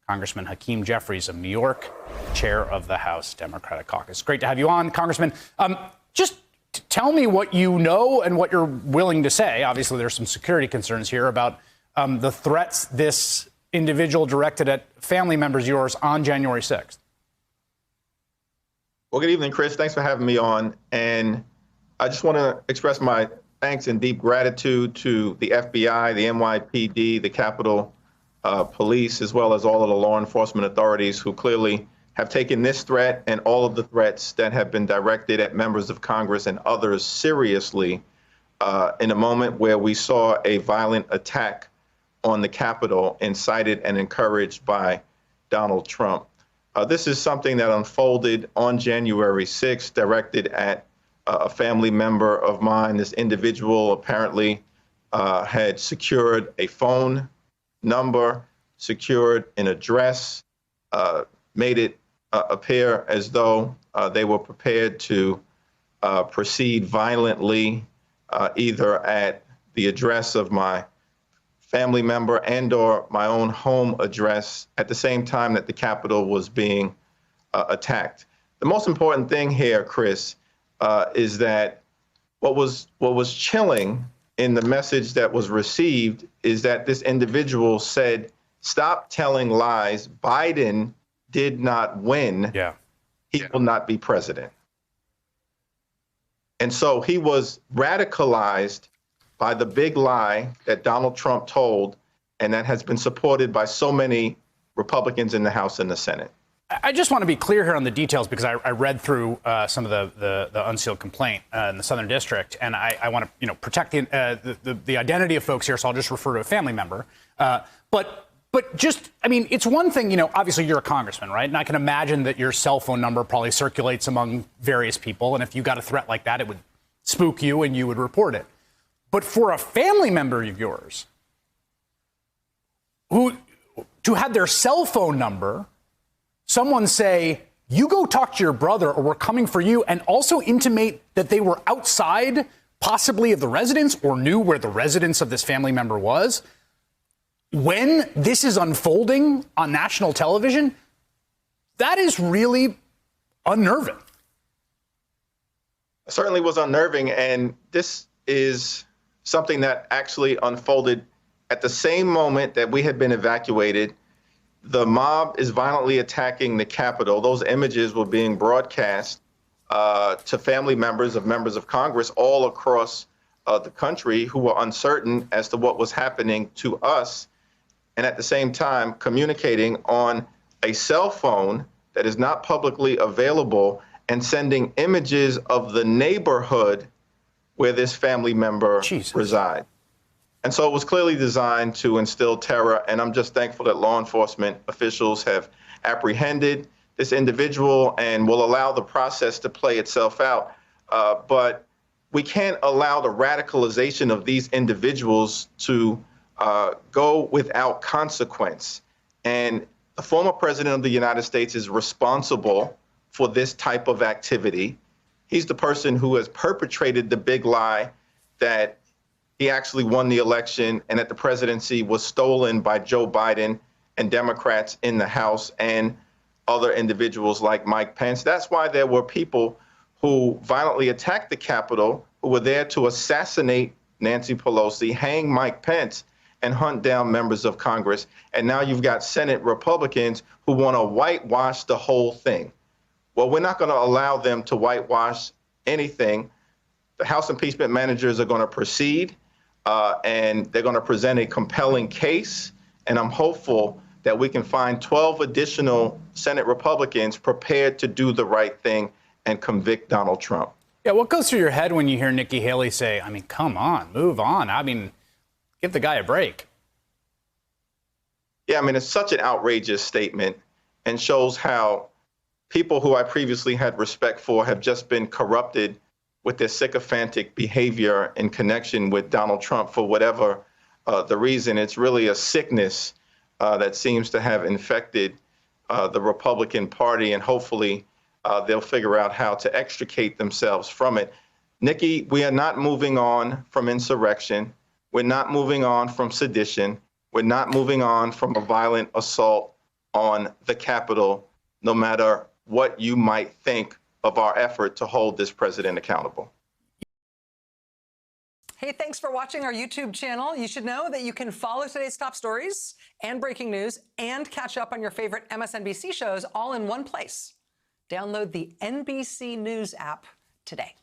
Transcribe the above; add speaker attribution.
Speaker 1: Congressman Hakeem Jeffries of New York, chair of the House Democratic Caucus. Great to have you on, Congressman. Just tell me what you know and what you're willing to say. Obviously, there's some security concerns here about the threats this individual directed at family members of yours on January 6th.
Speaker 2: Well, good evening, Chris. Thanks for having me on. And I just want to express my thanks and deep gratitude to the FBI, the NYPD, the Capitol Police, as well as all of the law enforcement authorities who clearly have taken this threat and all of the threats that have been directed at members of Congress and others seriously in a moment where we saw a violent attack on the Capitol incited and encouraged by Donald Trump. This is something that unfolded on January 6th, directed at a family member of mine. This individual apparently had secured a phone number, secured an address, made it appear as though they were prepared to proceed violently, either at the address of my family member and or my own home address at the same time that the Capitol was being attacked. The most important thing here, Chris, is that what was chilling in the message that was received is that this individual said, "Stop telling lies. Biden did not win. He will not be president." And so he was radicalized by the big lie that Donald Trump told, and that has been supported by so many Republicans in the House and the Senate.
Speaker 1: I just want to be clear here on the details because I read through some of the unsealed complaint in the Southern District, and I want to protect the identity of folks here, so I'll just refer to a family member. But just, I mean, it's one thing, obviously you're a congressman, right? And I can imagine that your cell phone number probably circulates among various people, and if you got a threat like that, it would spook you and you would report it. But for a family member of yours who to have their cell phone number, someone say, "You go talk to your brother or we're coming for you," and also intimate that they were outside possibly of the residence or knew where the residence of this family member was, when this is unfolding on national television, that is really unnerving.
Speaker 2: It certainly was unnerving, and this is something that actually unfolded at the same moment that we had been evacuated. The mob is violently attacking the Capitol. Those images were being broadcast to family members of Congress all across the country who were uncertain as to what was happening to us, and at the same time communicating on a cell phone that is not publicly available and sending images of the neighborhood where this family member resides. And so it was clearly designed to instill terror, and I'm just thankful that law enforcement officials have apprehended this individual and will allow the process to play itself out. But we can't allow the radicalization of these individuals to go without consequence. And the former president of the United States is responsible for this type of activity. He's the person who has perpetrated the big lie that he actually won the election and that the presidency was stolen by Joe Biden and Democrats in the House and other individuals like Mike Pence. That's why there were people who violently attacked the Capitol, who were there to assassinate Nancy Pelosi, hang Mike Pence, and hunt down members of Congress. And now you've got Senate Republicans who want to whitewash the whole thing. Well, we're not going to allow them to whitewash anything. The House impeachment managers are going to proceed, and they're going to present a compelling case. And I'm hopeful that we can find 12 additional Senate Republicans prepared to do the right thing and convict Donald Trump.
Speaker 1: Yeah, what goes through your head when you hear Nikki Haley say, I mean, come on, move on. I mean, give the guy a break.
Speaker 2: Yeah, I mean, it's such an outrageous statement and shows how people who I previously had respect for have just been corrupted with their sycophantic behavior in connection with Donald Trump for whatever the reason. It's really a sickness that seems to have infected the Republican Party, and hopefully they'll figure out how to extricate themselves from it. Nikki, we are not moving on from insurrection. We're not moving on from sedition. We're not moving on from a violent assault on the Capitol, no matter what you might think of our effort to hold this president accountable.
Speaker 3: Hey, thanks for watching our YouTube channel. You should know that you can follow today's top stories and breaking news and catch up on your favorite MSNBC shows all in one place. Download the NBC News app today.